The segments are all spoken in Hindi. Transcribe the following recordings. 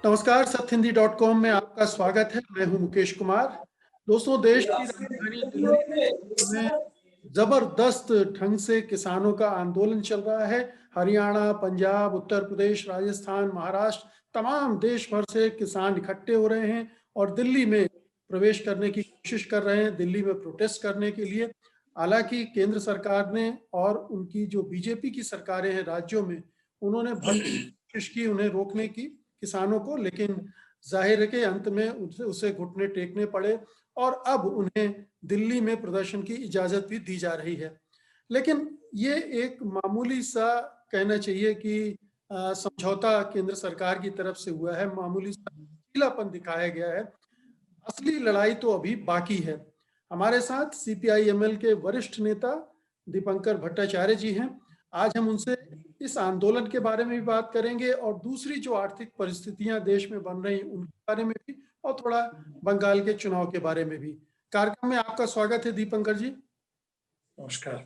नमस्कार, सत्यहिंदी.com में आपका स्वागत है। मैं हूं मुकेश कुमार। दोस्तों, देश की राजधानी दिल्ली में जबरदस्त ढंग से किसानों का आंदोलन चल रहा है। हरियाणा, पंजाब, उत्तर प्रदेश, राजस्थान, महाराष्ट्र, तमाम देश भर से किसान इकट्ठे हो रहे हैं और दिल्ली में प्रवेश करने की कोशिश कर रहे हैं, दिल्ली में प्रोटेस्ट करने के लिए। हालांकि केंद्र सरकार ने और उनकी जो बीजेपी की सरकारें हैं राज्यों में, उन्होंने कोशिश की उन्हें रोकने की, किसानों को, लेकिन जाहिर है कि अंत में उसे घुटने टेकने पड़े और अब उन्हें दिल्ली में प्रदर्शन की इजाजत भी दी जा रही है। लेकिन ये एक मामूली सा कहना चाहिए कि समझौता केंद्र सरकार की तरफ से हुआ है, मामूली सा ढीलापन दिखाया गया है। असली लड़ाई तो अभी बाकी है। हमारे साथ सीपीआई-एमएल के वरिष्ठ नेता दीपंकर भट्टाचार्य जी हैं। आज हम उनसे इस आंदोलन के बारे में भी बात करेंगे और दूसरी जो आर्थिक परिस्थितियां देश में बन रही उनके बारे में भी, और थोड़ा बंगाल के चुनाव के बारे में भी। कार्यक्रम में आपका स्वागत है दीपंकर जी। नमस्कार।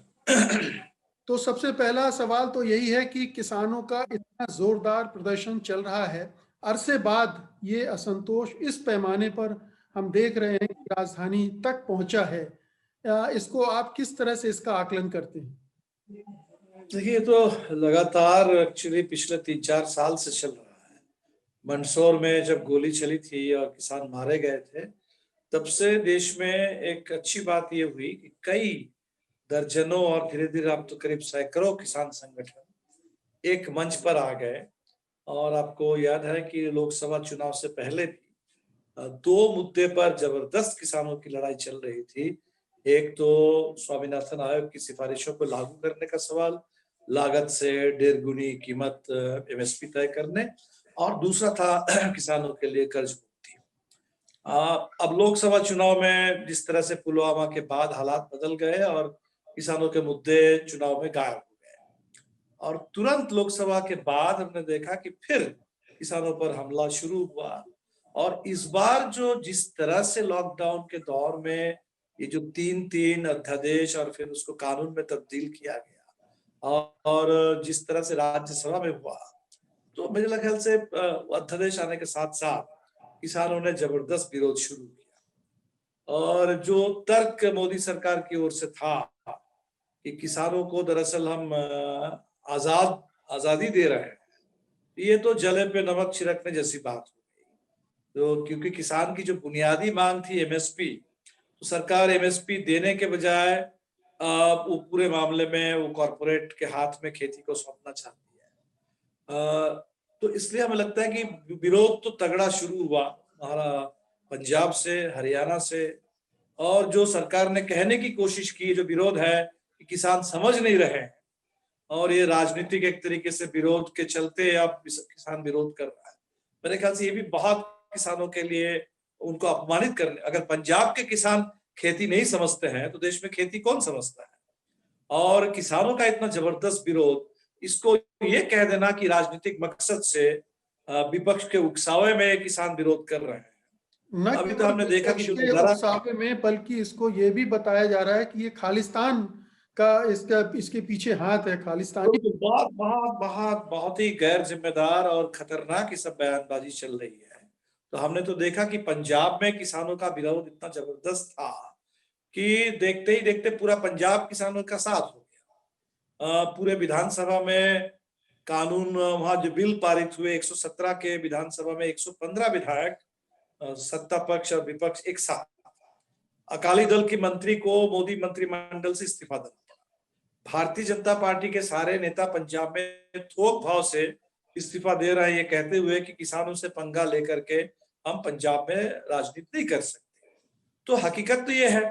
तो सबसे पहला सवाल तो यही है कि किसानों का इतना जोरदार प्रदर्शन चल रहा है, अरसे बाद ये असंतोष इस पैमाने पर हम देख रहे हैं कि राजधानी तक पहुंचा है। इसको आप किस तरह से इसका आकलन करते हैं? देखिए, तो लगातार एक्चुअली पिछले 3-4 साल से चल रहा है। मंदसौर में जब गोली चली थी और किसान मारे गए थे, तब से देश में एक अच्छी बात ये हुई कि कई दर्जनों और धीरे-धीरे अब तो करीब सैकड़ों किसान संगठन एक मंच पर आ गए। और आपको याद है कि लोकसभा चुनाव से पहले भी 2 मुद्दे पर जबरदस्त किसानों की लड़ाई चल रही थी। एक तो स्वामीनाथन आयोग की सिफारिशों को लागू करने का सवाल, लागत से 1.5 गुनी कीमत एमएसपी तय करने, और दूसरा था किसानों के लिए कर्ज मुक्ति। अब लोकसभा चुनाव में जिस तरह से पुलवामा के बाद हालात बदल गए और किसानों के मुद्दे चुनाव में गायब हो गए, और तुरंत लोकसभा के बाद हमने देखा कि फिर किसानों पर हमला शुरू हुआ। और इस बार जो जिस तरह से लॉकडाउन के दौर में ये जो 3-3 अध्यादेश और फिर उसको कानून में तब्दील किया गया, और जिस तरह से राज्यसभा में हुआ, तो मेरे ख्याल से अध्यादेश आने के साथ साथ किसानों ने जबरदस्त विरोध शुरू किया। और जो तर्क मोदी सरकार की ओर से था कि किसानों को दरअसल हम आजादी दे रहे हैं, ये तो जले पे नमक छिड़कने जैसी बात हो गई। तो क्योंकि किसान की जो बुनियादी मांग थी एमएसपी, तो सरकार एमएसपी देने के बजाय वो पूरे मामले में वो कॉर्पोरेट के हाथ में खेती को सौंपना चाहती है। तो इसलिए हमें लगता है कि विरोध तो तगड़ा शुरू हुआ हमारा पंजाब से, हरियाणा से, और जो सरकार ने कहने की कोशिश की, जो विरोध है कि किसान समझ नहीं रहे हैं और ये राजनीतिक एक तरीके से विरोध के चलते अब किसान विरोध कर रहा है। मेरे ख्याल से ये भी बहुत किसानों के लिए उनको अपमानित करने, अगर पंजाब के किसान खेती नहीं समझते हैं तो देश में खेती कौन समझता है? और किसानों का इतना जबरदस्त विरोध, इसको ये कह देना कि राजनीतिक मकसद से विपक्ष के उकसावे में किसान विरोध कर रहे हैं। न अभी तो केवल हमने देखा कि जो विपक्ष के उकसावे में, बल्कि इसको ये भी बताया जा रहा है कि ये खालिस्तान का इसके पीछे हाथ है, खालिस्तानी। तो बहुत बहुत बहुत बहुत ही गैर जिम्मेदार और खतरनाक ये सब बयानबाजी चल रही है। तो हमने तो देखा कि पंजाब में किसानों का विरोध इतना जबरदस्त था कि देखते ही देखते पूरा पंजाब किसानों का साथ हो गया। पूरे विधानसभा में कानून, वहां जो बिल पारित हुए 117 के, विधानसभा में 115 विधायक, सत्ता पक्ष और विपक्ष एक साथ। अकाली दल की मंत्री को मोदी मंत्रिमंडल से इस्तीफा देना पड़ा। भारतीय जनता पार्टी के सारे नेता पंजाब में थोक भाव से इस्तीफा दे रहे हैं, ये कहते हुए कि किसानों से पंगा लेकर के हम पंजाब में राजनीति नहीं कर सकते। तो हकीकत तो ये है।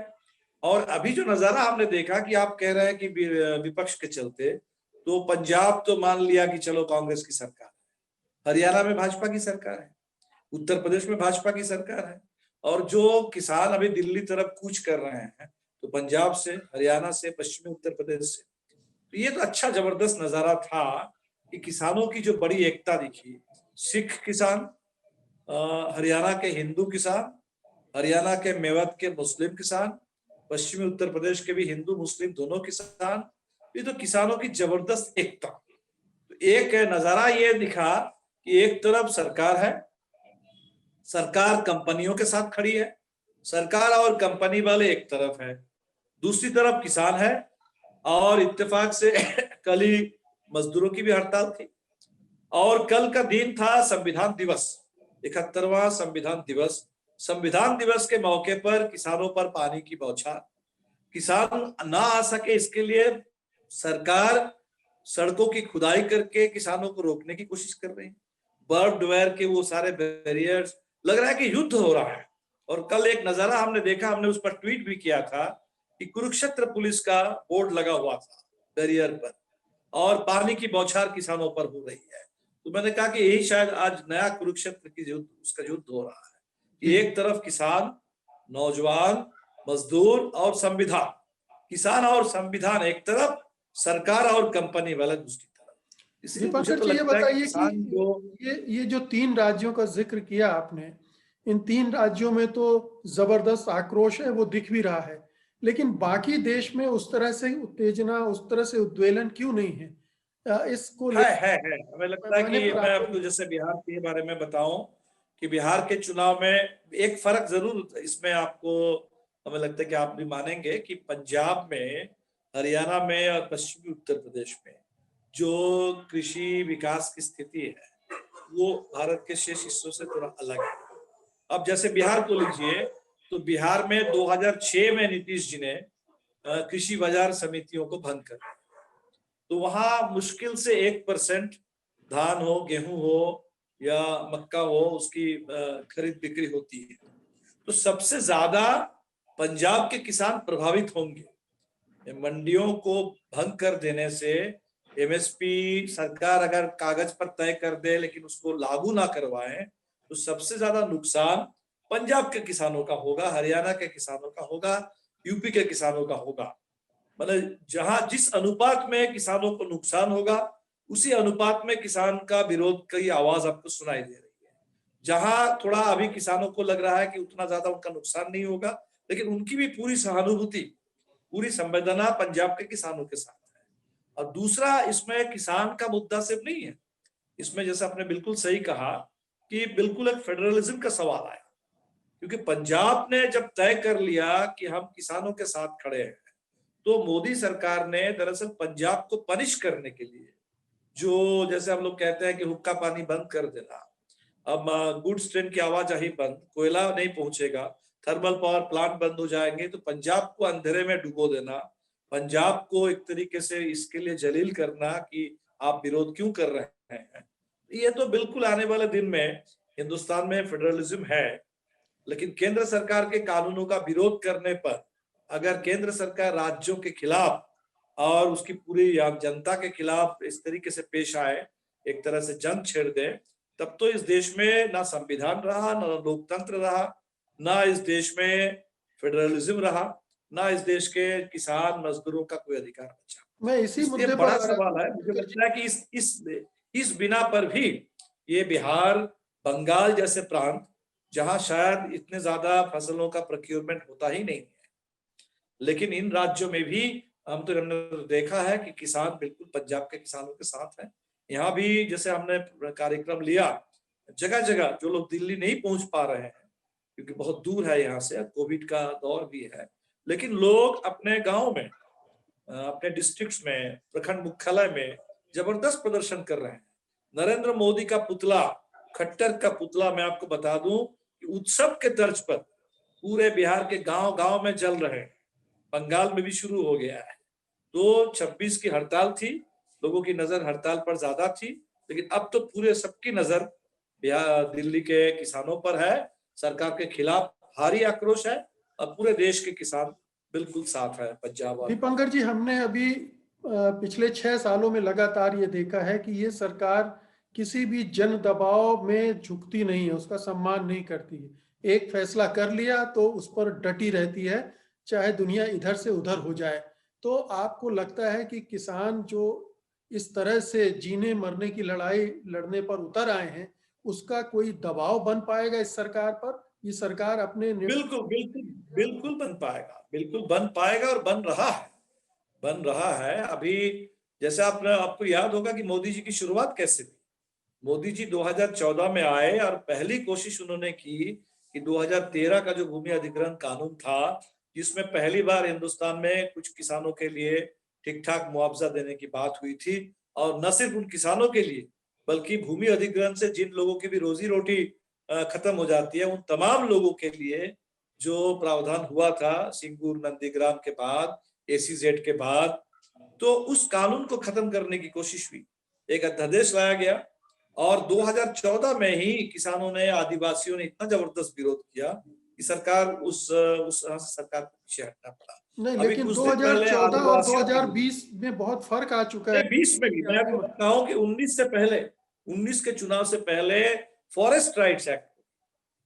और अभी जो नजारा हमने देखा कि आप कह रहे हैं कि विपक्ष के चलते, तो पंजाब तो मान लिया कि चलो कांग्रेस की सरकार है, हरियाणा में भाजपा की सरकार है, उत्तर प्रदेश में भाजपा की सरकार है, और जो किसान अभी दिल्ली तरफ कूच कर रहे हैं, तो पंजाब से, हरियाणा से, पश्चिमी उत्तर प्रदेश से। तो ये तो अच्छा जबरदस्त नजारा था कि किसानों की जो बड़ी एकता दिखी। सिख किसान, हरियाणा के हिंदू किसान, हरियाणा के मेवात के मुस्लिम किसान, पश्चिमी उत्तर प्रदेश के भी हिंदू मुस्लिम दोनों किसान, ये तो किसानों की जबरदस्त एकता। तो एक नजारा ये दिखा कि एक तरफ सरकार है सरकार कंपनियों के साथ खड़ी है, सरकार और कंपनी वाले एक तरफ है, दूसरी तरफ किसान है, और इत्तेफाक से कल ही मजदूरों की भी हड़ताल थी। और कल का दिन था संविधान दिवस, 71वां संविधान दिवस। संविधान दिवस के मौके पर किसानों पर पानी की बौछार, किसान ना आ सके इसके लिए सरकार सड़कों की खुदाई करके किसानों को रोकने की कोशिश कर रही है। बर्ड वेयर के वो सारे बैरियर्स, लग रहा है कि युद्ध हो रहा है। और कल एक नजारा हमने देखा, हमने उस पर ट्वीट भी किया था कि कुरुक्षेत्र पुलिस का बोर्ड लगा हुआ था बैरियर पर, और पानी की बौछार किसानों पर हो रही है। तो मैंने कहा कि यही शायद आज नया कुरुक्षेत्र की युद्ध, उसका युद्ध हो रहा है कि एक तरफ किसान, नौजवान, मजदूर और संविधान, किसान और संविधान एक तरफ, सरकार और कंपनी वाला दूसरी तरफ। इसलिए मुझे तो दीपंकर जी, ये लगता है कि बताइए किसान जो कि ये जो 3 राज्यों का जिक्र किया आपने, इन 3 राज्यों में तो जबरदस्त आक्रोश है, वो दिख भी रहा है, लेकिन बाकी देश में उस तरह से उत्तेजना, उस तरह से उद्वेलन क्यों नहीं है? इसको है। हमें लगता है पैमाने कि पर मैं आपको आपको जैसे बिहार के बारे में बताऊं कि बिहार के चुनाव में एक फर्क जरूर इसमें आपको, हमें लगता है कि आप भी मानेंगे कि पंजाब में, हरियाणा में और पश्चिमी उत्तर प्रदेश में जो कृषि विकास की स्थिति है वो भारत के शेष हिस्सों से थोड़ा अलग है। अब जैसे बिहार को लीजिए, तो बिहार में 2006 में नीतीश जी ने कृषि बाजार समितियों को भंग कर दिया। तो वहां मुश्किल से 1% धान हो, गेहूं हो या मक्का हो, उसकी खरीद बिक्री होती है। तो सबसे ज्यादा पंजाब के किसान प्रभावित होंगे मंडियों को भंग कर देने से। एमएसपी सरकार अगर कागज पर तय कर दे लेकिन उसको लागू ना करवाए, तो सबसे ज्यादा नुकसान पंजाब के किसानों का होगा, हरियाणा के किसानों का होगा, यूपी के किसानों का होगा। मतलब जहां जिस अनुपात में किसानों को नुकसान होगा, उसी अनुपात में किसान का विरोध की आवाज आपको सुनाई दे रही है। जहां थोड़ा अभी किसानों को लग रहा है कि उतना ज्यादा उनका नुकसान नहीं होगा, लेकिन उनकी भी पूरी सहानुभूति, पूरी संवेदना पंजाब के किसानों के साथ है। और दूसरा, इसमें किसान का मुद्दा सिर्फ नहीं है, इसमें जैसे आपने बिल्कुल सही कहा कि बिल्कुल एक फेडरलिज्म का सवाल आया, क्योंकि पंजाब ने जब तय कर लिया कि हम किसानों के साथ खड़े हैं, तो मोदी सरकार ने दरअसल पंजाब को पनिश करने के लिए, जो जैसे हम लोग कहते हैं कि हुक्का पानी बंद कर देना, अब गुड्स ट्रेन की आवाजाही बंद, कोयला नहीं पहुंचेगा, थर्मल पावर प्लांट बंद हो जाएंगे, तो पंजाब को अंधेरे में डुबो देना, पंजाब को एक तरीके से इसके लिए जलील करना कि आप विरोध क्यों कर रहे हैं। ये तो बिल्कुल आने वाले दिन में हिंदुस्तान में फेडरलिज्म है, लेकिन केंद्र सरकार के कानूनों का विरोध करने पर अगर केंद्र सरकार राज्यों के खिलाफ और उसकी पूरी जनता के खिलाफ इस तरीके से पेश आए, एक तरह से जंग छेड़ दे, तब तो इस देश में ना संविधान रहा, ना लोकतंत्र रहा, ना इस देश में फेडरलिज्म रहा, ना इस देश के किसान मजदूरों का कोई अधिकार बचा। मैं इसी इसलिए मुद्दे बड़ा पर सवाल है, मुझे लगता है कि इस बिना पर भी ये बिहार, बंगाल जैसे प्रांत, जहां शायद इतने ज्यादा फसलों का प्रोक्योरमेंट होता ही नहीं है, लेकिन इन राज्यों में भी हमने देखा है कि किसान बिल्कुल पंजाब के किसानों के साथ हैं। यहाँ भी जैसे हमने कार्यक्रम लिया, जगह जगह जो लोग दिल्ली नहीं पहुंच पा रहे हैं क्योंकि बहुत दूर है यहाँ से, कोविड का दौर भी है, लेकिन लोग अपने गांव में, अपने डिस्ट्रिक्ट्स में, प्रखंड मुख्यालय में जबरदस्त प्रदर्शन कर रहे हैं। नरेंद्र मोदी का पुतला, खट्टर का पुतला, मैं आपको बता दूं कि उत्सव के तर्ज पर पूरे बिहार के गांव गांव में जल रहे हैं। बंगाल में भी शुरू हो गया है। तो 26 की हड़ताल थी, लोगों की नजर हड़ताल पर ज्यादा थी, लेकिन अब तो पूरे सबकी नजर दिल्ली के किसानों पर है। सरकार के खिलाफ भारी आक्रोश है और पूरे देश के किसान बिल्कुल साथ है पंजाब और दीपंकर जी, हमने अभी पिछले 6 सालों में लगातार ये देखा है कि ये सरकार किसी भी जन दबाव में झुकती नहीं है, उसका सम्मान नहीं करती है। एक फैसला कर लिया तो उस पर डटी रहती है, चाहे दुनिया इधर से उधर हो जाए। तो आपको लगता है कि किसान जो इस तरह से जीने मरने की लड़ाई लड़ने पर उतर आए हैं, उसका कोई दबाव बन पाएगा इस सरकार पर? ये सरकार अपने बिल्कुल बिल्कुल बिल्कुल बन पाएगा, बिल्कुल बन पाएगा और बन रहा है अभी। जैसे आपको याद होगा कि मोदी जी की शुरुआत कैसे हुई। मोदी जी 2014 में आए और पहली कोशिश उन्होंने की कि 2013 का जो भूमि अधिग्रहण कानून था, जिसमें पहली बार हिंदुस्तान में कुछ किसानों के लिए ठीक ठाक मुआवजा देने की बात हुई थी, और न सिर्फ उन किसानों के लिए बल्कि भूमि अधिग्रहण से जिन लोगों की भी रोजी रोटी खत्म हो जाती है, उन तमाम लोगों के लिए जो प्रावधान हुआ था सिंगूर नंदीग्राम के बाद, एसीजेड के बाद, तो उस कानून को खत्म करने की कोशिश हुई, एक अध्यादेश लाया गया। और 2014 में ही किसानों ने, आदिवासियों ने इतना जबरदस्त विरोध किया कि सरकार उस सरकार को पीछे हटना पड़ा। नहीं, अभी लेकिन कुछ दिन पहले 2014 और आदिवासियों की, 2020 में बहुत फर्क आ चुका है। नहीं 20 में भी मैं आपको बता रहा हूँ कि 19 से पहले, 19 के चुनाव से पहले फॉरेस्ट राइट्स एक्ट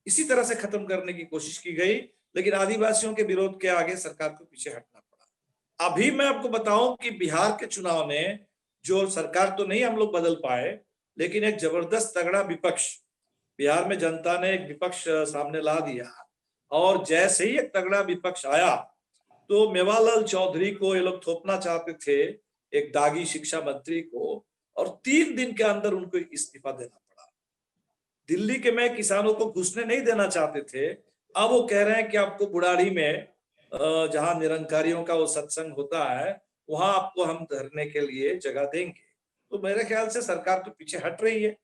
इसी तरह से खत्म करने की कोशिश की गई, लेकिन आदिवासियों के विरोध के आगे सरकार को पीछे हटना पड़ा। अभी मैं आपको बताऊं कि बिहार के चुनाव ने, जो सरकार तो नहीं हम लोग बदल पाए, लेकिन एक जबरदस्त तगड़ा विपक्ष बिहार में जनता ने एक विपक्ष सामने ला दिया, और जैसे ही एक तगड़ा विपक्ष आया तो मेवालाल चौधरी को ये लोग थोपना चाहते थे, एक दागी शिक्षा मंत्री को, और 3 दिन के अंदर उनको इस्तीफा देना पड़ा। दिल्ली के में किसानों को घुसने नहीं देना चाहते थे, अब वो कह रहे हैं कि आपको बुढ़ाड़ी में जहां निरंकारियों का वो सत्संग होता है, वहां आपको हम धरने के लिए जगह देंगे। तो मेरे ख्याल से सरकार तो पीछे हट रही है,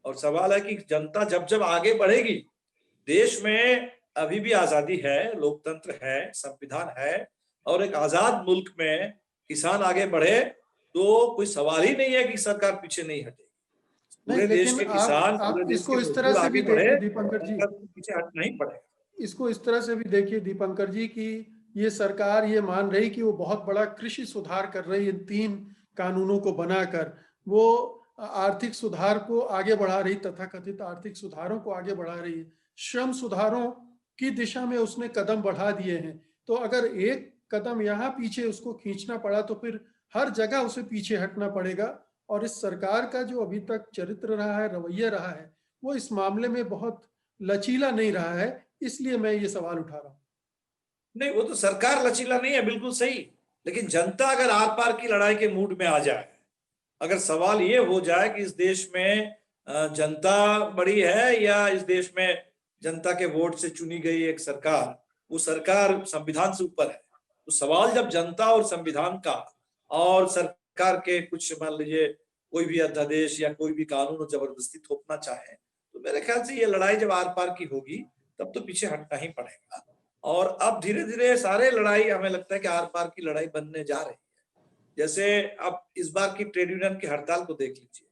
और सवाल है कि जनता जब जब आगे बढ़ेगी, देश में अभी भी आजादी है, लोकतंत्र है, संविधान है, और एक आजाद मुल्क में किसान आगे बढ़े तो कोई सवाल ही नहीं है कि सरकार पीछे नहीं हटेगी। नहीं, पूरे देश लेकिन के किसान, आप पूरे देश के इसको इस तरह मजदूर से आगे भी बढ़े, देखिए दीपंकर जी, सरकार को पीछे हटना ही पड़ेगा। इसको इस तरह से भी देखिए दीपंकर जी कि ये सरकार ये मान रही कि वो बहुत बड़ा कृषि सुधार कर रही है, 3 कानूनों को बनाकर वो आर्थिक सुधार को आगे बढ़ा रही, तथाकथित आर्थिक सुधारों को आगे बढ़ा रही है, श्रम सुधारों की दिशा में उसने कदम बढ़ा दिए हैं। तो अगर एक कदम यहाँ पीछे उसको खींचना पड़ा तो फिर हर जगह उसे पीछे हटना पड़ेगा। और इस सरकार का जो अभी तक चरित्र रहा है, रवैया रहा है, वो इस मामले में बहुत लचीला नहीं रहा है, इसलिए मैं ये सवाल उठा रहा हूँ। नहीं, वो तो सरकार लचीला नहीं है, बिल्कुल सही, लेकिन जनता अगर आर पार की लड़ाई के मूड में आ जाए, अगर सवाल ये हो जाए कि इस देश में जनता बड़ी है या इस देश में जनता के वोट से चुनी गई एक सरकार, वो सरकार संविधान से ऊपर है, तो सवाल जब जनता और संविधान का और सरकार के कुछ मान लीजिए कोई भी अध्यादेश या कोई भी कानून जबरदस्ती थोपना चाहे, तो मेरे ख्याल से ये लड़ाई जब आर पार की होगी तब तो पीछे हटना ही पड़ेगा। और अब धीरे धीरे सारे लड़ाई हमें लगता है कि आर पार की लड़ाई बनने जा रही है। जैसे अब इस बार की ट्रेड यूनियन की हड़ताल को देख लीजिए,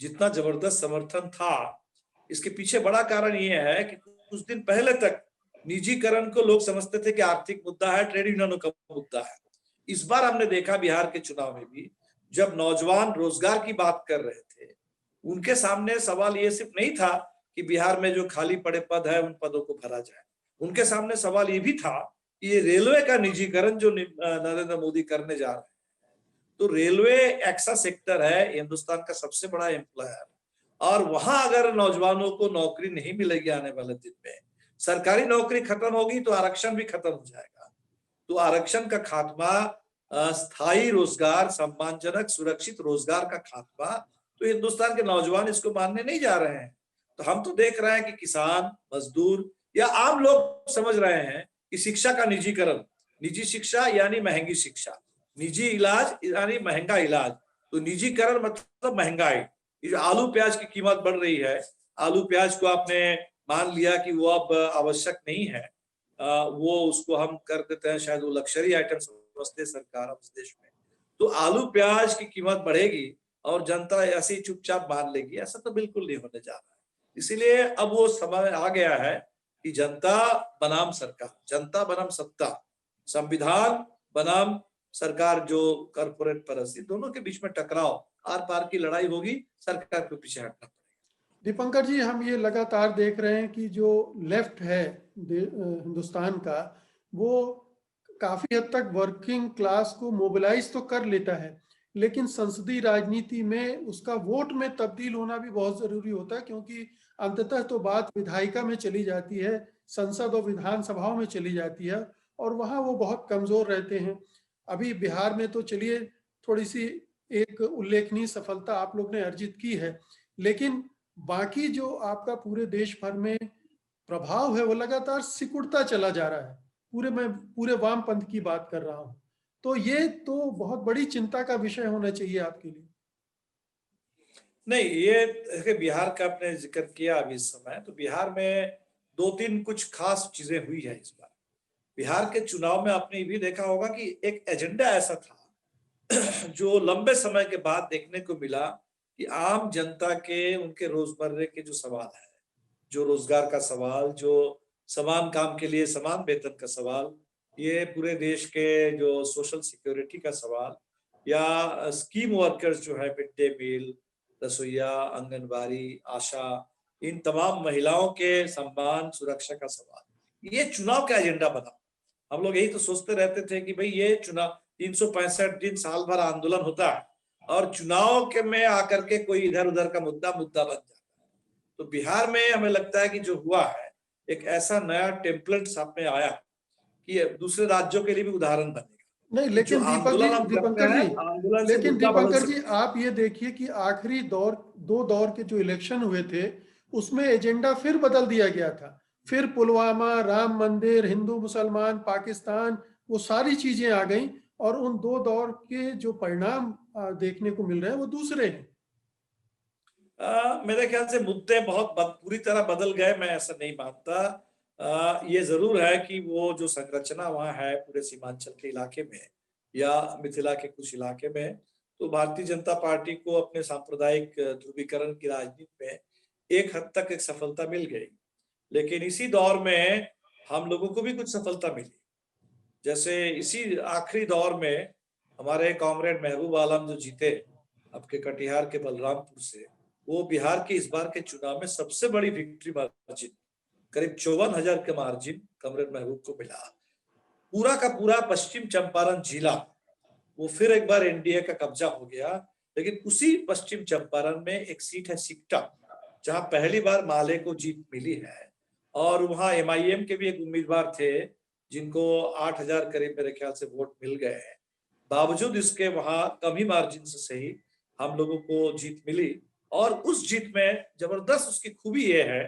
जितना जबरदस्त समर्थन था, इसके पीछे बड़ा कारण ये है कि कुछ दिन पहले तक निजीकरण को लोग समझते थे कि आर्थिक मुद्दा है, ट्रेड यूनियनों का मुद्दा है। इस बार हमने देखा बिहार के चुनाव में भी, जब नौजवान रोजगार की बात कर रहे थे, उनके सामने सवाल ये सिर्फ नहीं था कि बिहार में जो खाली पड़े पद है उन पदों को भरा जाए, उनके सामने सवाल ये भी था कि ये रेलवे का निजीकरण जो नरेंद्र मोदी करने जा रहे हैं, तो रेलवे ऐसा सेक्टर है हिंदुस्तान का सबसे बड़ा एम्प्लॉयर, और वहां अगर नौजवानों को नौकरी नहीं मिलेगी आने वाले दिन में, सरकारी नौकरी खत्म होगी तो आरक्षण भी खत्म हो जाएगा। तो आरक्षण का खात्मा, स्थायी रोजगार, सम्मानजनक सुरक्षित रोजगार का खात्मा, तो हिंदुस्तान के नौजवान इसको मानने नहीं जा रहे हैं। तो हम तो देख रहे हैं कि किसान, मजदूर या आम लोग समझ रहे हैं कि शिक्षा का निजीकरण, निजी शिक्षा यानी महंगी शिक्षा, निजी इलाज यानी महंगा इलाज, तो निजीकरण मतलब महंगाई। ये जो आलू प्याज की कीमत बढ़ रही है, आलू प्याज को आपने मान लिया कि वो अब आवश्यक नहीं है, वो उसको हम कर देते हैं, शायद वो लग्जरी आइटम समझते सरकार अब इस देश में, तो आलू प्याज की कीमत बढ़ेगी और जनता ऐसे ही चुपचाप मान लेगी, ऐसा तो बिल्कुल नहीं होने जा रहा है। इसीलिए अब वो समय आ गया है कि जनता बनाम सरकार, जनता बनाम सत्ता, संविधान बनाम सरकार जो कॉर्पोरेट परस्ती, दोनों के बीच में टकराव, आर पार की लड़ाई होगी, सरकार को पीछे हटना पड़ेगा। दीपंकर जी, हम ये लगातार देख रहे हैं कि जो लेफ्ट है हिंदुस्तान का, वो काफी हद तक वर्किंग क्लास को मोबिलाइज तो कर लेता है, लेकिन संसदीय राजनीति में उसका वोट में तब्दील होना भी बहुत जरूरी होता है, क्योंकि अंततः तो बात विधायिका में चली जाती है, संसद और विधानसभाओं में चली जाती है, और वहां वो बहुत कमजोर रहते हैं। अभी बिहार में तो चलिए थोड़ी सी एक उल्लेखनीय सफलता आप लोग ने अर्जित की है, लेकिन बाकी जो आपका पूरे देश भर में प्रभाव है वो लगातार सिकुड़ता चला जा रहा है। मैं पूरे वामपंथ की बात कर रहा हूं। तो ये तो बहुत बड़ी चिंता का विषय होना चाहिए आपके लिए। नहीं, ये देखिए, बिहार का आपने जिक्र किया अभी इस समय, तो बिहार में दो तीन कुछ खास चीजें हुई है इस बार। बिहार के चुनाव में आपने ये भी देखा होगा कि एक एजेंडा ऐसा था जो लंबे समय के बाद देखने को मिला कि आम जनता के उनके रोजमर्रे के जो सवाल है, जो रोजगार का सवाल, जो समान काम के लिए समान वेतन का सवाल, ये पूरे देश के जो सोशल सिक्योरिटी का सवाल, या स्कीम वर्कर्स जो है, मिड डे मील, रसोईया, आंगनबाड़ी, आशा, इन तमाम महिलाओं के सम्मान सुरक्षा का सवाल, ये चुनाव का एजेंडा बना। हम लोग यही तो सोचते रहते थे कि भाई ये चुनाव 365 दिन साल भर आंदोलन होता है और चुनाव के में आकर के कोई इधर उधर का मुद्दा बन जाता है। तो बिहार में हमें लगता है कि जो हुआ है, एक ऐसा नया टेम्पलेट सामने आया कि दूसरे राज्यों के लिए भी उदाहरण बनेगा। नहीं, कि जो लेकिन आंदोलन हम करते दीपंकर हैं, जी, आंदोलन से मुद्दा बदल सकते हैं। आप ये देखिए कि आखिरी दो दौर के जो इलेक्शन हुए थे उसमें एजेंडा फिर बदल दिया गया था। फिर पुलवामा, राम मंदिर, हिंदू मुसलमान, पाकिस्तान, वो सारी चीजें आ गई और उन दो दौर के जो परिणाम देखने को मिल रहे हैं वो दूसरे हैं। मेरे ख्याल से मुद्दे बहुत पूरी तरह बदल गए, मैं ऐसा नहीं मानता। ये जरूर है कि वो जो संरचना वहाँ है पूरे सीमांचल के इलाके में या मिथिला के कुछ इलाके में, तो भारतीय जनता पार्टी को अपने सांप्रदायिक ध्रुवीकरण की राजनीति में एक हद तक एक सफलता मिल गई। लेकिन इसी दौर में हम लोगों को भी कुछ सफलता मिली। जैसे इसी आखिरी दौर में हमारे कॉमरेड महबूब आलम जो जीते आपके कटिहार के बलरामपुर से, वो बिहार के इस बार के चुनाव में सबसे बड़ी विक्ट्री मार्जिन, करीब 54,000 के मार्जिन कॉमरेड महबूब को मिला। पूरा का पूरा पश्चिम चंपारण जिला वो फिर एक बार एनडीए का कब्जा हो गया। लेकिन उसी पश्चिम चंपारण में एक सीट है सिकटा, जहां पहली बार माले को जीत मिली है, और वहां एमआईएम के भी एक उम्मीदवार थे जिनको 8,000 करीब मेरे ख्याल से वोट मिल गए हैं। बावजूद इसके वहां कम ही मार्जिन से सही हम लोगों को जीत मिली। और उस जीत में जबरदस्त उसकी खूबी ये है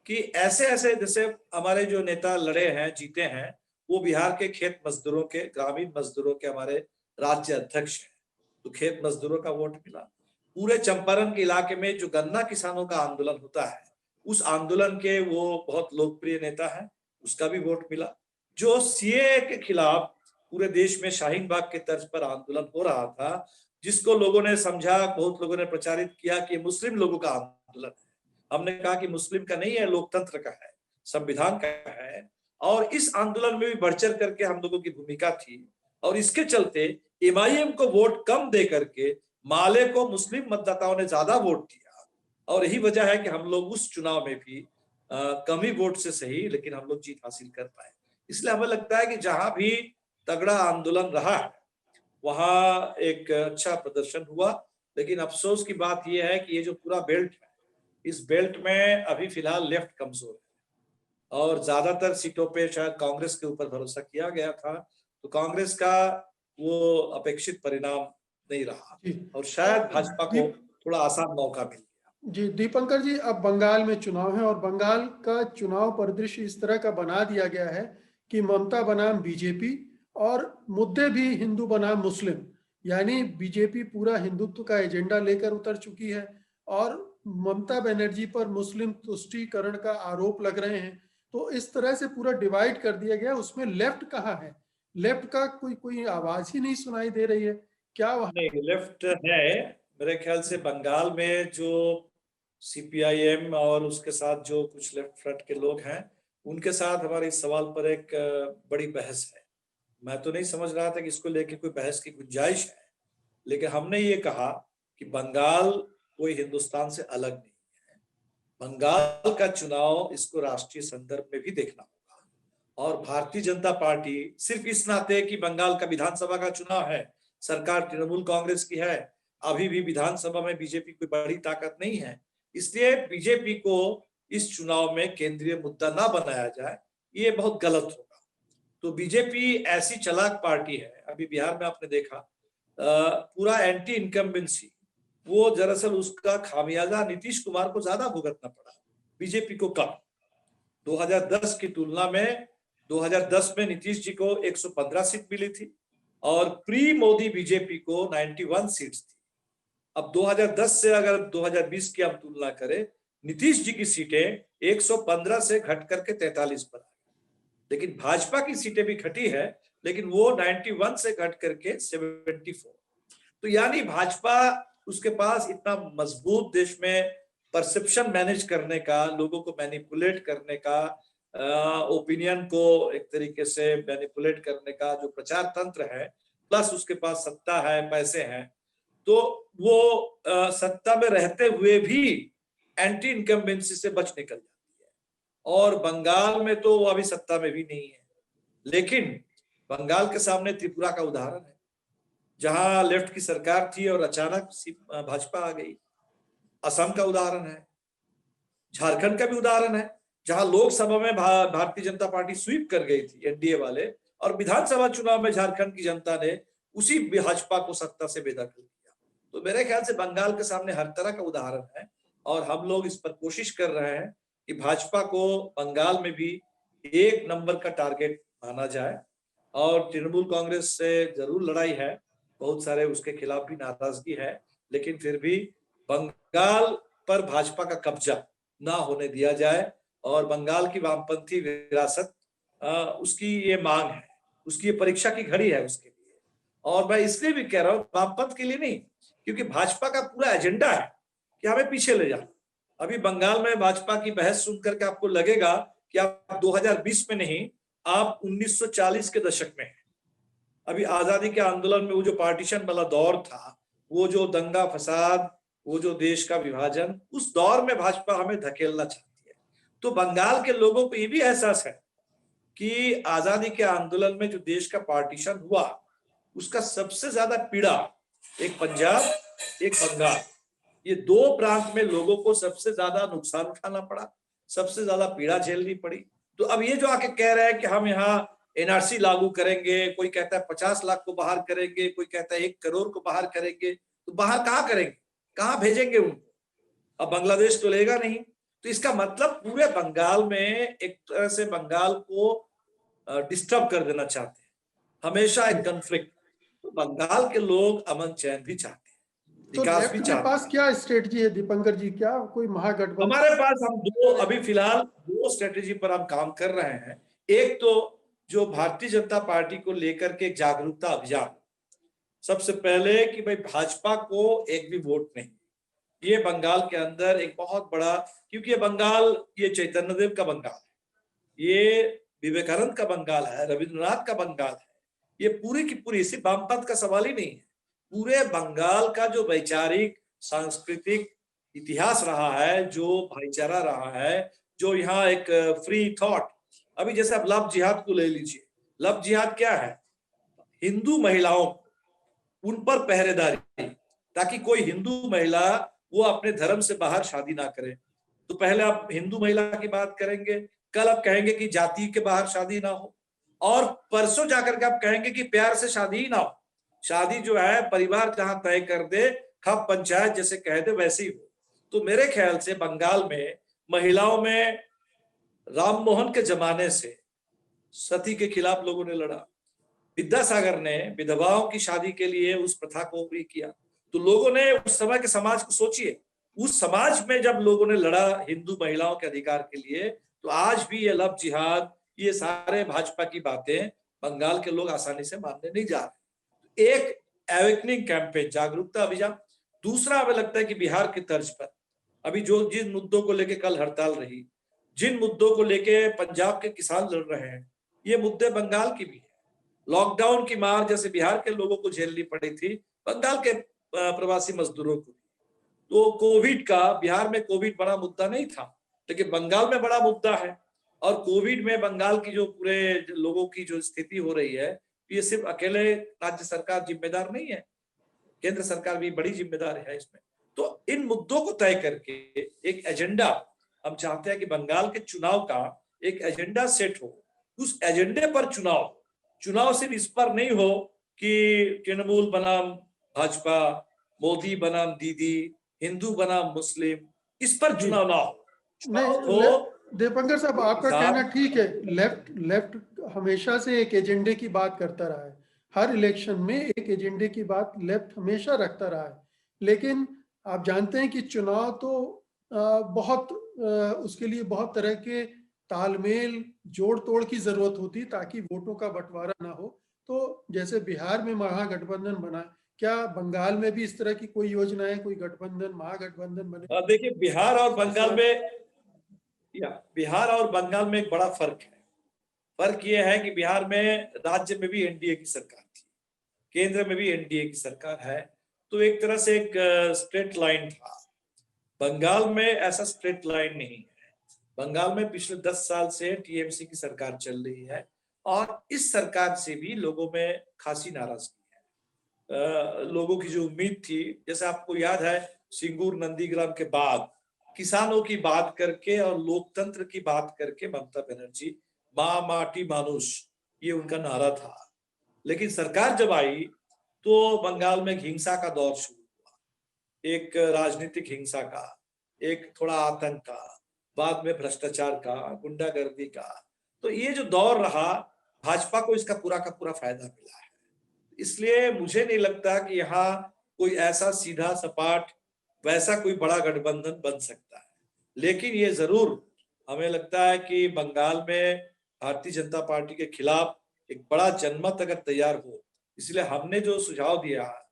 कि ऐसे ऐसे जैसे हमारे जो नेता लड़े हैं, जीते हैं, वो बिहार के खेत मजदूरों के, ग्रामीण मजदूरों के हमारे राज्य अध्यक्ष हैं। तो खेत मजदूरों का वोट मिला। पूरे चंपारण के इलाके में जो गन्ना किसानों का आंदोलन होता है, उस आंदोलन के वो बहुत लोकप्रिय नेता है, उसका भी वोट मिला। जो सीए के खिलाफ पूरे देश में शाहीन बाग के तर्ज पर आंदोलन हो रहा था, जिसको लोगों ने समझा, बहुत लोगों ने प्रचारित किया कि मुस्लिम लोगों का आंदोलन है। हमने कहा कि मुस्लिम का नहीं है, लोकतंत्र का है, संविधान का है। और इस आंदोलन में भी बढ़ चढ़ करके हम लोगों की भूमिका थी, और इसके चलते एमआईएम को वोट कम दे करके माले को मुस्लिम मतदाताओं ने ज्यादा वोट दिया। और यही वजह है कि हम लोग उस चुनाव में भी कम ही वोट से सही, लेकिन हम लोग जीत हासिल कर पाए। इसलिए हमें लगता है कि जहां भी तगड़ा आंदोलन रहा है वहां एक अच्छा प्रदर्शन हुआ। लेकिन अफसोस की बात यह है कि ये जो पूरा बेल्ट है, इस बेल्ट में अभी फिलहाल लेफ्ट कमजोर है, और ज्यादातर सीटों पे शायद कांग्रेस के ऊपर भरोसा किया गया था, तो कांग्रेस का वो अपेक्षित परिणाम नहीं रहा, जी। और शायद भाजपा को दीप थोड़ा आसान मौका मिल गया। जी, दीपंकर जी, अब बंगाल में चुनाव है और बंगाल का चुनाव परिदृश्य इस तरह का बना दिया गया है कि ममता बनाम बीजेपी और मुद्दे भी हिंदू बनाम मुस्लिम, यानी बीजेपी पूरा हिंदुत्व का एजेंडा लेकर उतर चुकी है और ममता बनर्जी पर मुस्लिम तुष्टीकरण का आरोप लग रहे हैं। तो इस तरह से पूरा डिवाइड कर दिया गया। उसमें लेफ्ट कहाँ है? लेफ्ट का कोई कोई आवाज ही नहीं सुनाई दे रही है। क्या नहीं, लेफ्ट है। मेरे ख्याल से बंगाल में जो सीपीआईएम और उसके साथ जो कुछ लेफ्ट फ्रंट के लोग हैं, उनके साथ हमारे इस सवाल पर एक बड़ी बहस है। मैं तो नहीं समझ रहा था कि इसको लेके कोई बहस की गुंजाइश है, लेकिन हमने ये कहा कि बंगाल कोई हिंदुस्तान से अलग नहीं है। बंगाल का चुनाव इसको राष्ट्रीय संदर्भ में भी देखना होगा। और भारतीय जनता पार्टी सिर्फ इस नाते कि बंगाल का विधानसभा का चुनाव है, सरकार तृणमूल कांग्रेस की है, अभी भी विधानसभा में बीजेपी कोई बड़ी ताकत नहीं है, इसलिए बीजेपी को इस चुनाव में केंद्रीय मुद्दा ना बनाया जाए, ये बहुत गलत होगा। तो बीजेपी ऐसी चालाक पार्टी है, अभी बिहार में आपने देखा पूरा एंटी इनकम्बेंसी, वो दरअसल उसका खामियाजा नीतीश कुमार को ज्यादा भुगतना पड़ा, बीजेपी को कम। 2010 की तुलना में 2010 में नीतीश जी को 115 सीट मिली थी और प्री मोदी बीजेपी को 91 सीट्स थी। अब 2010 से अगर 2020 की हम तुलना करें, नीतीश जी की सीटें 115 से घट करके 43 पर आई, लेकिन भाजपा की सीटें भी घटी है, लेकिन वो 91 से घट करके 74। तो यानी भाजपा, उसके पास इतना मजबूत देश में परसेप्शन मैनेज करने का, लोगों को मैनिपुलेट करने का, ओपिनियन को एक तरीके से मैनिपुलेट करने का जो प्रचार तंत्र है, प्लस उसके पास सत्ता है, पैसे हैं, तो वो सत्ता में रहते हुए भी एंटी इनकम्बेंसी से बच निकल जाती है। और बंगाल में तो वो अभी सत्ता में भी नहीं है, लेकिन बंगाल के सामने त्रिपुरा का उदाहरण है, जहां लेफ्ट की सरकार थी और अचानक भाजपा आ गई। असम का उदाहरण है, झारखंड का भी उदाहरण है, जहां लोकसभा में भारतीय जनता पार्टी स्वीप कर गई थी, एनडीए वाले, और विधानसभा चुनाव में झारखंड की जनता ने उसी भाजपा को सत्ता से बेदखल किया। तो मेरे ख्याल से बंगाल के सामने हर तरह का उदाहरण है, और हम लोग इस पर कोशिश कर रहे हैं कि भाजपा को बंगाल में भी एक नंबर का टारगेट माना जाए। और तृणमूल कांग्रेस से जरूर लड़ाई है, बहुत सारे उसके खिलाफ भी नाराजगी है, लेकिन फिर भी बंगाल पर भाजपा का कब्जा ना होने दिया जाए। और बंगाल की वामपंथी विरासत, उसकी ये मांग है, उसकी ये परीक्षा की घड़ी है उसके लिए। और मैं इसलिए भी कह रहा हूँ, वामपंथ के लिए नहीं, क्योंकि भाजपा का पूरा एजेंडा है कि हमें पीछे ले जाना। अभी बंगाल में भाजपा की बहस सुन करके आपको लगेगा कि आप 2020 में नहीं, आप 1940 के दशक में हैं। अभी आजादी के आंदोलन में वो जो पार्टीशन वाला दौर था, वो जो दंगा फसाद, वो जो देश का विभाजन, उस दौर में भाजपा हमें धकेलना चाहती है। तो बंगाल के लोगों को ये भी एहसास है कि आजादी के आंदोलन में जो देश का पार्टीशन हुआ, उसका सबसे ज्यादा पीड़ा एक पंजाब, एक बंगाल, ये दो प्रांत में लोगों को सबसे ज्यादा नुकसान उठाना पड़ा, सबसे ज्यादा पीड़ा झेलनी पड़ी। तो अब ये जो आके कह रहे हैं कि हम यहाँ एनआरसी लागू करेंगे, कोई कहता है 50 लाख को बाहर करेंगे, कोई कहता है 1 करोड़ को बाहर करेंगे, तो बाहर कहाँ करेंगे, कहाँ भेजेंगे उनको? अब बांग्लादेश तो लेगा नहीं। तो इसका मतलब पूरे बंगाल में एक तरह से बंगाल को डिस्टर्ब कर देना चाहते हैं, हमेशा एक कॉन्फ्लिक्ट। तो बंगाल के लोग अमन चैन भी चाहते हैं, तो विकास भी लेफ्ट के चाहते पास हैं। क्या स्ट्रेटजी है दीपंकर जी? क्या कोई महागठबंधन? हमारे पास हम अभी फिलहाल दो स्ट्रेटेजी पर हम काम कर रहे हैं। एक तो जो भारतीय जनता पार्टी को लेकर के एक जागरूकता अभियान, सबसे पहले कि भाई भाजपा को एक भी वोट नहीं। ये बंगाल के अंदर एक बहुत बड़ा, क्योंकि ये बंगाल, ये चैतन्य देव का बंगाल है, ये विवेकानंद का बंगाल है, रविंद्रनाथ का बंगाल है, ये पूरी की पूरी, सिर्फ वामपंथ का सवाल ही नहीं है, पूरे बंगाल का जो वैचारिक सांस्कृतिक इतिहास रहा है, जो भाईचारा रहा है, जो यहाँ एक फ्री थॉट। अभी जैसे आप लव जिहाद को ले लीजिए, लव जिहाद क्या है? हिंदू महिलाओं, उन पर पहरेदारी, ताकि कोई हिंदू महिला वो अपने धर्म से बाहर शादी ना करे। तो पहले आप हिंदू महिला की बात करेंगे, कल आप कहेंगे कि जाति के बाहर शादी ना हो, और परसों जाकर के आप कहेंगे कि प्यार से शादी ही ना हो। शादी जो है परिवार जहां तय कर दे, खप पंचायत जैसे कह दे, वैसे ही हो। तो मेरे ख्याल से बंगाल में महिलाओं में राम मोहन के जमाने से सती के खिलाफ लोगों ने लड़ा, विद्यासागर ने विधवाओं की शादी के लिए उस प्रथा को भी किया। तो लोगों ने उस समय के समाज को सोचिए, उस समाज में जब लोगों ने लड़ा हिंदू महिलाओं के अधिकार के लिए, तो आज भी ये लव जिहाद, ये सारे भाजपा की बातें बंगाल के लोग आसानी से मानने नहीं जा रहे। एक एवेकनिंग कैंपेन, जागरूकता अभियान। दूसरा हमें लगता है कि बिहार की तर्ज पर अभी जो जिन मुद्दों को लेकर कल हड़ताल रही, जिन मुद्दों को लेकर पंजाब के किसान लड़ रहे हैं, ये मुद्दे बंगाल की भी है। लॉकडाउन की मार जैसे बिहार के लोगों को झेलनी पड़ी थी, बंगाल के प्रवासी मजदूरों को। तो कोविड का, बिहार में कोविड बड़ा मुद्दा नहीं था, लेकिन बंगाल में बड़ा मुद्दा है। और कोविड में बंगाल की जो पूरे लोगों की जो स्थिति हो रही है, ये सिर्फ अकेले राज्य सरकार जिम्मेदार नहीं है, केंद्र सरकार भी बड़ी जिम्मेदार है इसमें। तो इन मुद्दों को तय करके एक एजेंडा हम चाहते हैं कि बंगाल के चुनाव का एक एजेंडा सेट हो, उस एजेंडे पर चुनाव सिर्फ इस पर नहीं हो कि तृणमूल बनाम भाजपा, मोदी बनाम दीदी, हिंदू बनाम मुस्लिम, इस पर चुनाव ना हो। नहीं तो दीपंकर साहब, आपका साहब- कहना ठीक है। लेफ्ट लेफ्ट हमेशा से एक एजेंडे की बात करता रहा है। हर इलेक्शन में एक एजेंडे की बात लेफ्ट हमेशा रखता रहा है। लेकिन आप जानते हैं कि चुनाव तो बहुत उसके लिए बहुत तरह के तालमेल जोड़ तोड़ की जरूरत होती ताकि वोटों का बंटवारा ना हो। तो जैसे बिहार में महागठबंधन बना, क्या बंगाल में भी इस तरह की कोई योजना है, कोई गठबंधन महागठबंधन बने? देखिए, बिहार और बंगाल में एक बड़ा फर्क है। फर्क यह है कि बिहार में राज्य में भी एनडीए की सरकार थी, केंद्र में भी एनडीए की सरकार है, तो एक तरह से एक स्ट्रेट लाइन था। बंगाल में ऐसा स्ट्रेट लाइन नहीं है। बंगाल में पिछले 10 साल से टीएमसी की सरकार चल रही है और इस सरकार से भी लोगों में खासी नाराजगी है। लोगों की जो उम्मीद थी, जैसे आपको याद है, सिंगूर नंदीग्राम के बाद किसानों की बात करके और लोकतंत्र की बात करके ममता बनर्जी माँ माटी मानुष, ये उनका नारा था। लेकिन सरकार जब आई तो बंगाल में हिंसा का दौर शुरू हुआ, एक राजनीतिक हिंसा का, एक थोड़ा आतंक का, बाद में भ्रष्टाचार का, गुंडागर्दी का। तो ये जो दौर रहा, भाजपा को इसका पूरा का पूरा फायदा मिला है। इसलिए मुझे नहीं लगता कि यहाँ कोई ऐसा सीधा सपाट वैसा कोई बड़ा गठबंधन बन सकता है। लेकिन ये जरूर हमें लगता है कि बंगाल में भारतीय जनता पार्टी के खिलाफ एक बड़ा जनमत अगर तैयार हो, इसलिए हमने जो सुझाव दिया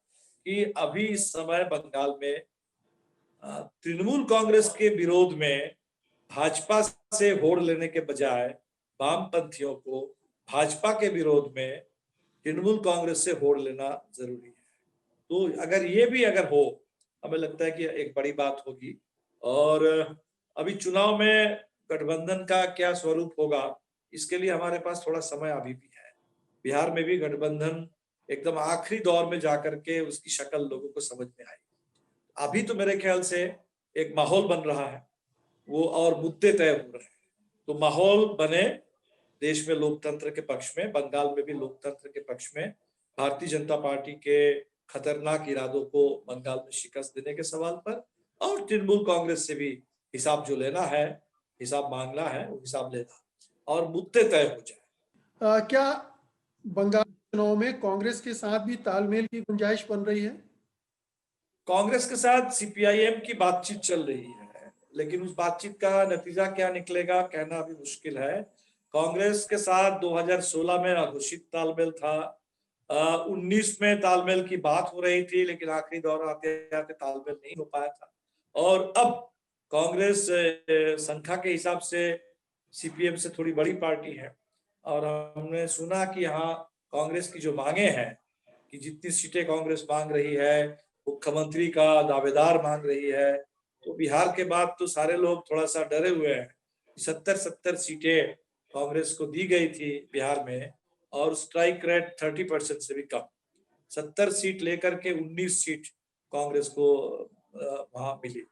कि अभी इस समय बंगाल में तृणमूल कांग्रेस के विरोध में भाजपा से वोट लेने के बजाय वामपंथियों को भाजपा के विरोध में तृणमूल कांग्रेस से वोट लेना जरूरी है। तो अगर हो, हमें लगता है कि एक बड़ी बात होगी। और अभी चुनाव में गठबंधन का क्या स्वरूप होगा, इसके लिए हमारे पास थोड़ा समय अभी भी है। बिहार में भी गठबंधन एकदम आखिरी दौर में जाकर के उसकी शक्ल लोगों को समझ में आई। अभी तो मेरे ख्याल से एक माहौल बन रहा है वो, और मुद्दे तय हो रहे हैं। तो माहौल बने देश में लोकतंत्र के पक्ष में, बंगाल में भी लोकतंत्र के पक्ष में, भारतीय जनता पार्टी के खतरनाक इरादों को बंगाल में शिकस्त देने के सवाल पर, और तृणमूल कांग्रेस से भी हिसाब जो लेना है, हिसाब मांगना है, वो हिसाब लेना, और मुद्दे तय हो जाए। क्या बंगाल चुनाव में कांग्रेस के साथ भी तालमेल की गुंजाइश बन रही है? कांग्रेस के साथ सीपीआईएम की बातचीत चल रही है, लेकिन उस बातचीत का नतीजा क्या निकलेगा कहना अभी मुश्किल है। कांग्रेस के साथ 2016 में अघोषित तालमेल था, 19 में तालमेल की बात हो रही थी, लेकिन आखिरी दौर आते आते तालमेल नहीं हो पाया था। और अब कांग्रेस संख्या के हिसाब से सीपीएम से थोड़ी बड़ी पार्टी है, और हमने सुना कि यहाँ कांग्रेस की जो मांगे हैं कि जितनी सीटें कांग्रेस मांग रही है, मुख्यमंत्री का दावेदार मांग रही है, तो बिहार के बाद तो सारे लोग थोड़ा सा डरे हुए हैं। 70 सीटें कांग्रेस को दी गई थी बिहार में, और स्ट्राइक रेट 30% से भी कम। 70 सीट लेकर के 19 सीट कांग्रेस को वहां मिली,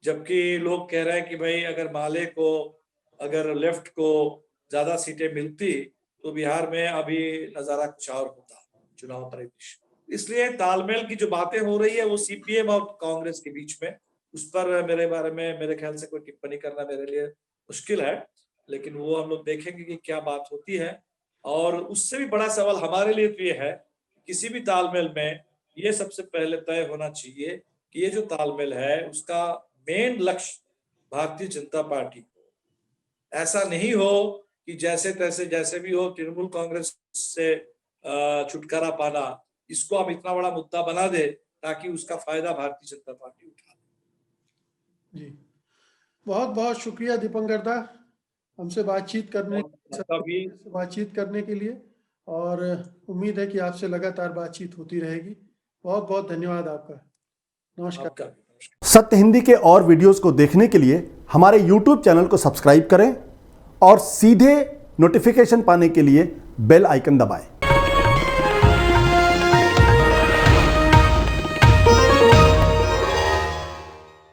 जबकि लोग कह रहे हैं कि भाई अगर माले को, अगर लेफ्ट को ज्यादा सीटें मिलती तो बिहार में अभी नजारा कुछ और होता चुनाव परिदृश्य। इसलिए तालमेल की जो बातें हो रही है वो सीपीएम और कांग्रेस के बीच में, उस पर मेरे ख्याल से कोई टिप्पणी करना मेरे लिए मुश्किल है। लेकिन वो हम लोग देखेंगे कि क्या बात होती है। और उससे भी बड़ा सवाल हमारे लिए तो ये है, किसी भी तालमेल में ये सबसे पहले तय होना चाहिए कि ये जो तालमेल है उसका मेन लक्ष्य भारतीय जनता पार्टी को, ऐसा नहीं हो कि जैसे तैसे जैसे भी हो तृणमूल कांग्रेस से छुटकारा पाना, इसको हम इतना बड़ा मुद्दा बना दे ताकि उसका फायदा भारतीय जनता पार्टी उठा ले। जी, बहुत बहुत शुक्रिया दीपंकर दा, हमसे बातचीत करने के लिए, और उम्मीद है कि आपसे लगातार बातचीत होती रहेगी। बहुत बहुत धन्यवाद आपका। नमस्कार। सत्य हिंदी के और वीडियोस को देखने के लिए हमारे YouTube चैनल को सब्सक्राइब करें और सीधे नोटिफिकेशन पाने के लिए बेल आइकन दबाएं।